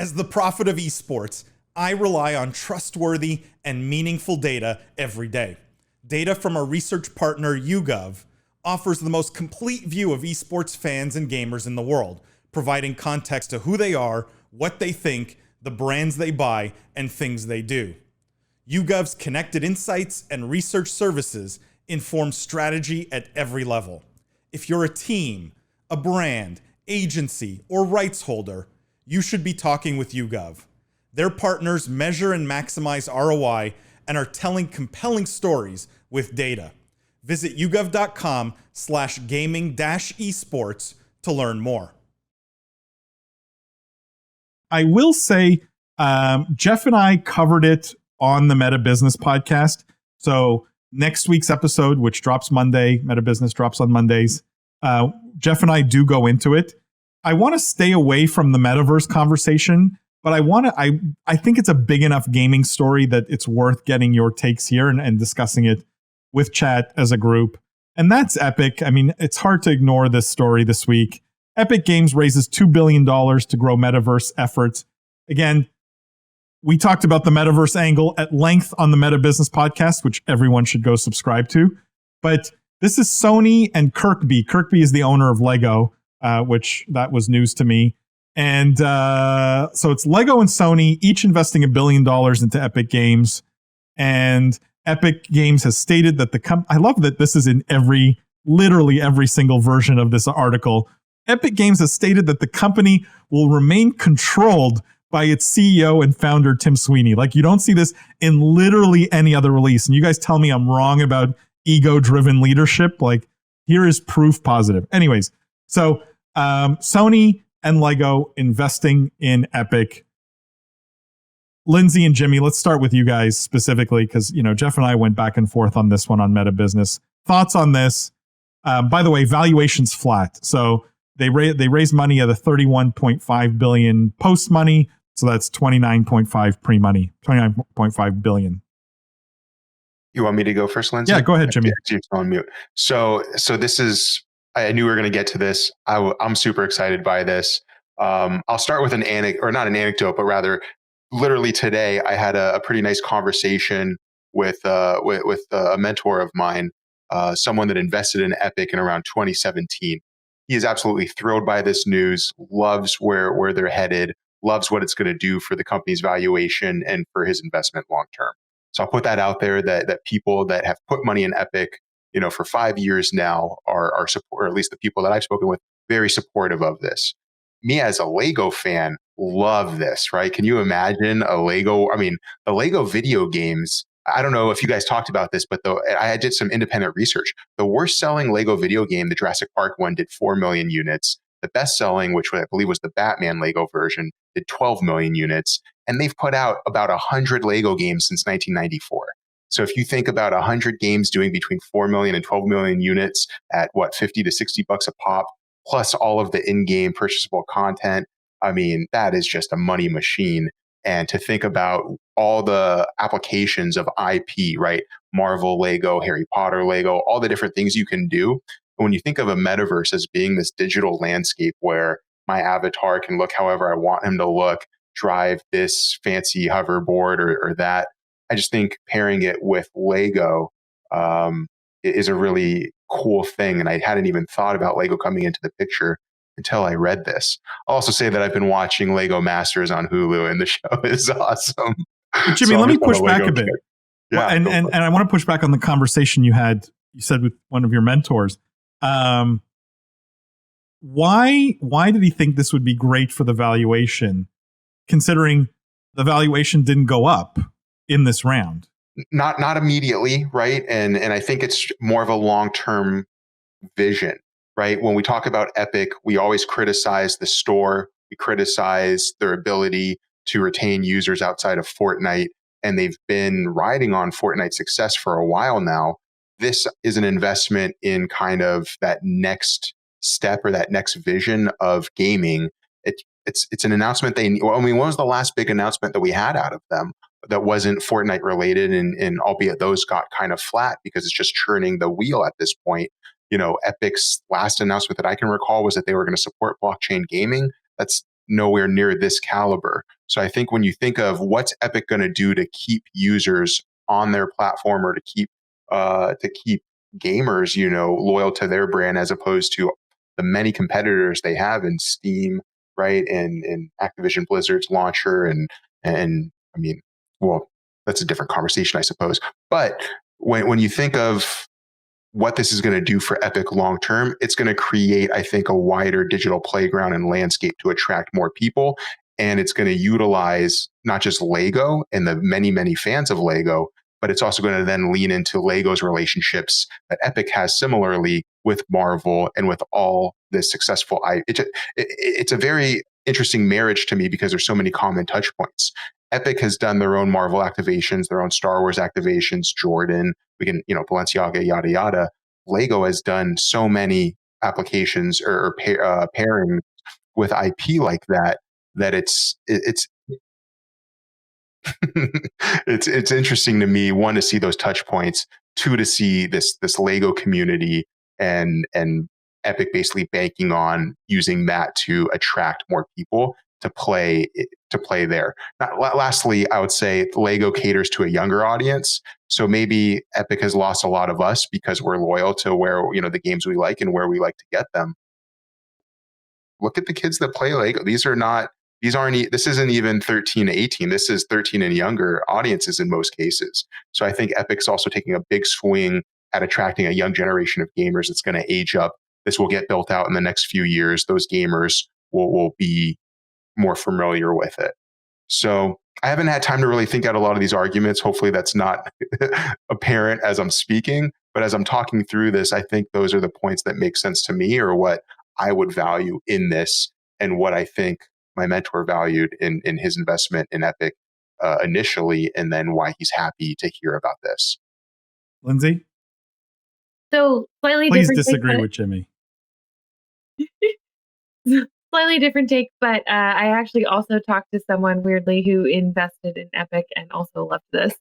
As the prophet of esports, I rely on trustworthy and meaningful data every day. Data from our research partner YouGov offers the most complete view of esports fans and gamers in the world, providing context to who they are, what they think, the brands they buy, and things they do. YouGov's connected insights and research services inform strategy at every level. If you're a team, a brand, agency, or rights holder, you should be talking with YouGov. Their partners measure and maximize ROI and are telling compelling stories with data. Visit yougov.com/gaming-esports to learn more. I will say, Jeff and I covered it on the Meta Business podcast. So next week's episode, which drops Monday, Meta Business drops on Mondays, Jeff and I do go into it. I want to stay away from the metaverse conversation, but I think it's a big enough gaming story that it's worth getting your takes here and discussing it with chat as a group. And that's Epic. I mean, it's hard to ignore this story this week. Epic Games raises $2 billion to grow metaverse efforts. Again, we talked about the metaverse angle at length on the Meta Business podcast, which everyone should go subscribe to. But this is Sony and Kirkby. Kirkby is the owner of Lego, which that was news to me. And so it's Lego and Sony, each investing $1 billion into Epic Games. And Epic Games has stated that I love that this is in literally every single version of this article. Epic Games has stated that the company will remain controlled by its CEO and founder, Tim Sweeney. Like, you don't see this in literally any other release. And you guys tell me I'm wrong about ego-driven leadership. Like, here is proof positive. Anyways, so Sony and Lego investing in Epic. Lindsay and Jimmy, let's start with you guys specifically, because Jeff and I went back and forth on this one on Meta Business. Thoughts on this? By the way, valuation's flat. So they raised money at a $31.5 billion post money. So that's 29.5 pre-money, 29.5 billion. You want me to go first, Lindsay? Yeah, go ahead, Jimmy. You're on mute. So this is, I knew we were going to get to this. I'm super excited by this. I'll start with an anecdote, or not an anecdote, but rather literally today I had a pretty nice conversation with a mentor of mine, someone that invested in Epic in around 2017. He is absolutely thrilled by this news, loves where they're headed, loves what it's going to do for the company's valuation and for his investment long term. So I'll put that out there that people that have put money in Epic, for 5 years now are support, or at least the people that I've spoken with, very supportive of this. Me as a Lego fan, love this, right? Can you imagine the Lego video games? I don't know if you guys talked about this, but I did some independent research. The worst selling Lego video game, the Jurassic Park one, did 4 million units. The best selling, which I believe was the Batman Lego version, did 12 million units. And they've put out about 100 Lego games since 1994. So if you think about 100 games doing between 4 million and 12 million units at $50 to $60 a pop, plus all of the in-game purchasable content, I mean, that is just a money machine. And to think about all the applications of IP, right? Marvel Lego, Harry Potter Lego, all the different things you can do. And when you think of a metaverse as being this digital landscape where my avatar can look however I want him to look, drive this fancy hoverboard or that, I just think pairing it with Lego is a really cool thing. And I hadn't even thought about Lego coming into the picture until I read this. I'll also say that I've been watching Lego Masters on Hulu, and the show is awesome. Jimmy, let me push back a bit. Yeah, and I want to push back on the conversation you said with one of your mentors. Why did he think this would be great for the valuation, considering the valuation didn't go up in this round? Not immediately, right? And I think it's more of a long-term vision, right? When we talk about Epic, we always criticize the store. We criticize their ability to retain users outside of Fortnite, and they've been riding on Fortnite's success for a while now. This is an investment in kind of that next step or that next vision of gaming. It's an announcement when was the last big announcement that we had out of them that wasn't Fortnite related? And albeit those got kind of flat because it's just churning the wheel at this point. Epic's last announcement that I can recall was that they were going to support blockchain gaming. That's nowhere near this caliber. So I think when you think of what's Epic going to do to keep users on their platform, or to keep gamers, loyal to their brand, as opposed to the many competitors they have in Steam, right, and Activision Blizzard's launcher, and I mean, well, that's a different conversation, I suppose. But when you think of what this is going to do for Epic long term, it's going to create, I think, a wider digital playground and landscape to attract more people. And it's going to utilize not just Lego and the many, many fans of Lego, but it's also going to then lean into Lego's relationships that Epic has similarly with Marvel and with all this successful. It's a very interesting marriage to me, because there's so many common touch points. Epic has done their own Marvel activations, their own Star Wars activations, Jordan, Balenciaga, yada, yada. Lego has done so many applications or pairing with IP like that it's it's interesting to me, one, to see those touch points, two, to see this Lego community and Epic basically banking on using that to attract more people to play there. Now, lastly, I would say Lego caters to a younger audience. So maybe Epic has lost a lot of us because we're loyal to where, the games we like and where we like to get them. Look at the kids that play Lego. This isn't even 13 to 18. This is 13 and younger audiences in most cases. So I think Epic's also taking a big swing at attracting a young generation of gamers that's going to age up. This will get built out in the next few years. Those gamers will be more familiar with it. So I haven't had time to really think out a lot of these arguments. Hopefully that's not apparent as I'm speaking. But as I'm talking through this, I think those are the points that make sense to me, or what I would value in this, and what I think my mentor valued in his investment in Epic initially, and then why he's happy to hear about this. Lindsay? So slightly Please different. Disagree with Jimmy. Slightly different take, but I actually also talked to someone weirdly who invested in Epic and also loved this.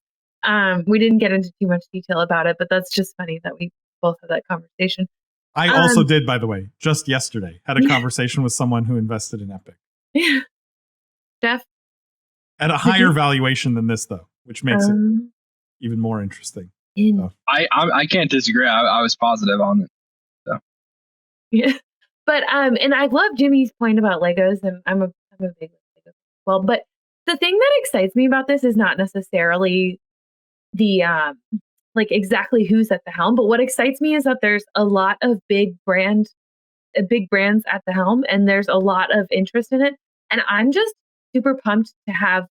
We didn't get into too much detail about it, but that's just funny that we both had that conversation. I also did, by the way, just yesterday, had a conversation with someone who invested in Epic. Jeff? At a higher valuation than this, though, which makes it even more interesting. So. I can't disagree. I was positive on it. So. Yeah. But and I love Jimmy's point about Legos, and I'm a big Lego as well. But the thing that excites me about this is not necessarily the exactly who's at the helm, but what excites me is that there's a lot of big brands at the helm, and there's a lot of interest in it. And I'm just super pumped to have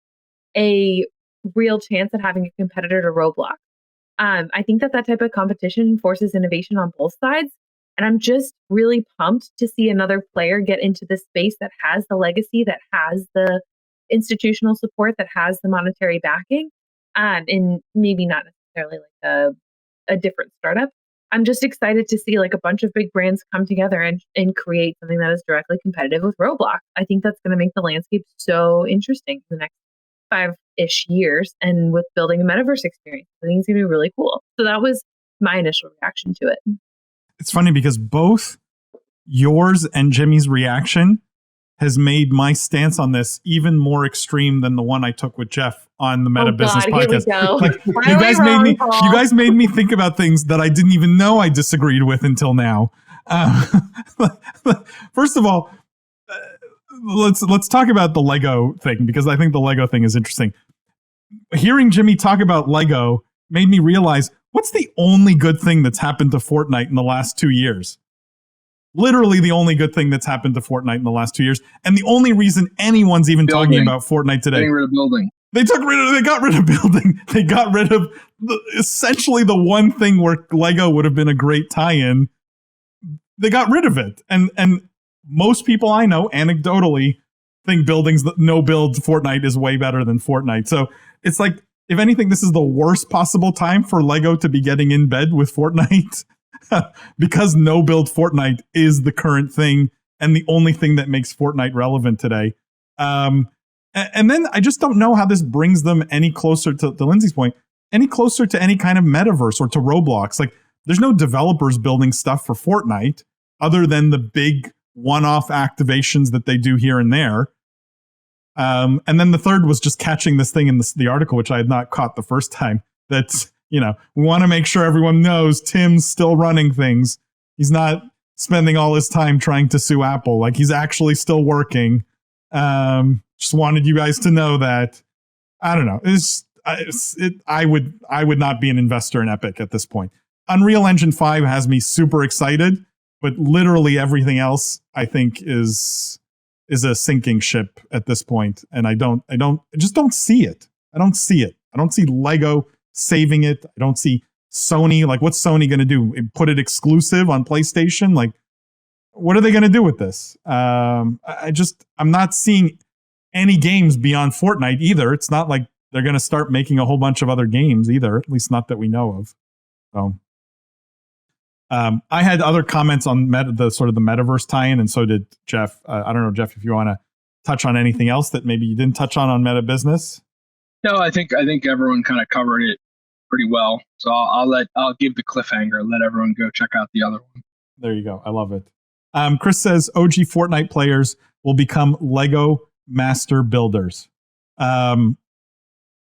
a real chance at having a competitor to Roblox. I think that type of competition forces innovation on both sides. And I'm just really pumped to see another player get into this space that has the legacy, that has the institutional support, that has the monetary backing, and maybe not necessarily like a different startup. I'm just excited to see like a bunch of big brands come together and create something that is directly competitive with Roblox. I think that's going to make the landscape so interesting in the next 5-ish years, and with building a metaverse experience, I think it's going to be really cool. So that was my initial reaction to it. It's funny because both yours and Jimmy's reaction has made my stance on this even more extreme than the one I took with Jeff on the Meta Business podcast. Like, you guys made me think about things that I didn't even know I disagreed with until now. First of all, let's talk about the Lego thing, because I think the Lego thing is interesting. Hearing Jimmy talk about Lego made me realize, what's the only good thing that's happened to Fortnite in the last 2 years? Literally the only good thing that's happened to Fortnite in the last 2 years. And the only reason anyone's even talking about Fortnite today. Getting rid of building. They got rid of building. They got rid of essentially the one thing where Lego would have been a great tie-in. They got rid of it. And most people I know, anecdotally, think no-build Fortnite is way better than Fortnite. So it's like, if anything, this is the worst possible time for Lego to be getting in bed with Fortnite. Because no-build Fortnite is the current thing and the only thing that makes Fortnite relevant today. And then I just don't know how this brings them any closer to Lindsay's point, any closer to any kind of metaverse or to Roblox. Like, there's no developers building stuff for Fortnite other than the big one-off activations that they do here and there. And then the third was just catching this thing in the article, which I had not caught the first time. That's, we want to make sure everyone knows Tim's still running things. He's not spending all his time trying to sue Apple. Like, he's actually still working. Just wanted you guys to know that. I don't know. I would not be an investor in Epic at this point. Unreal Engine 5 has me super excited, but literally everything else I think is a sinking ship at this point, and I just don't see it. I don't see it. I don't see Lego saving it. I don't see Sony. Like, what's Sony going to do? Put it exclusive on PlayStation? Like, what are they going to do with this? I'm not seeing any games beyond Fortnite either. It's not like they're going to start making a whole bunch of other games either, at least not that we know of. So, I had other comments on the metaverse tie-in, and so did Jeff. I don't know, Jeff, if you want to touch on anything else that maybe you didn't touch on Meta Business. No, I think everyone kind of covered it pretty well. So I'll give the cliffhanger, let everyone go check out the other one. There you go. I love it. Chris says OG Fortnite players will become Lego master builders.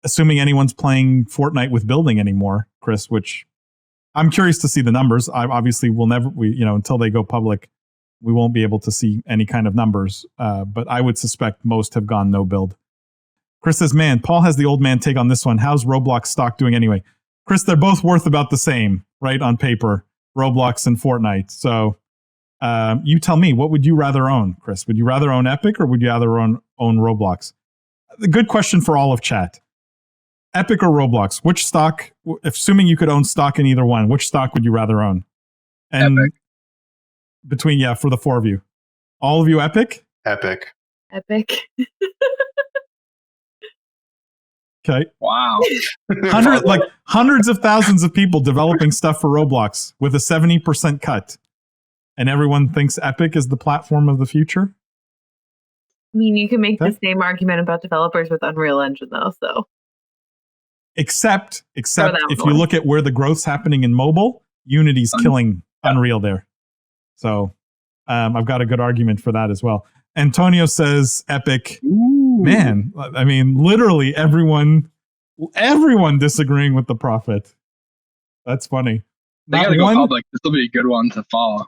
Assuming anyone's playing Fortnite with building anymore, Chris, which I'm curious to see the numbers. Obviously we'll never, until they go public, we won't be able to see any kind of numbers. But I would suspect most have gone no build. Chris says, man, Paul has the old man take on this one. How's Roblox stock doing anyway? Chris, they're both worth about the same, right, on paper, Roblox and Fortnite. So you tell me, what would you rather own, Chris? Would you rather own Epic or would you rather own Roblox? A good question for all of chat. Epic or Roblox? Which stock, assuming you could own stock in either one, which stock would you rather own? And Epic. For the four of you. All of you Epic? Epic. Okay. Wow. Hundreds of thousands of people developing stuff for Roblox with a 70% cut. And everyone thinks Epic is the platform of the future? I mean, you can make the same argument about developers with Unreal Engine, though, so. Except if you look at where the growth's happening in mobile, Unity's killing Unreal there. So I've got a good argument for that as well. Antonio says Epic. Ooh. Man, I mean, literally everyone disagreeing with the prophet. That's funny. They got to go public. This will be a good one to follow.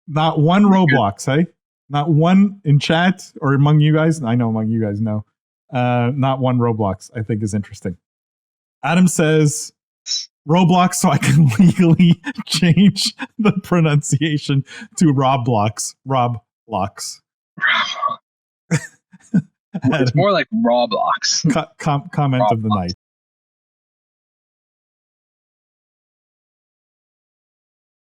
Not one Roblox, hey? Not one in chat or among you guys. I know among you guys, no. Not one Roblox, I think, is interesting. Adam says Roblox so I can legally change the pronunciation to Roblox. Roblox. It's more like Roblox. Comment Roblox. of the night.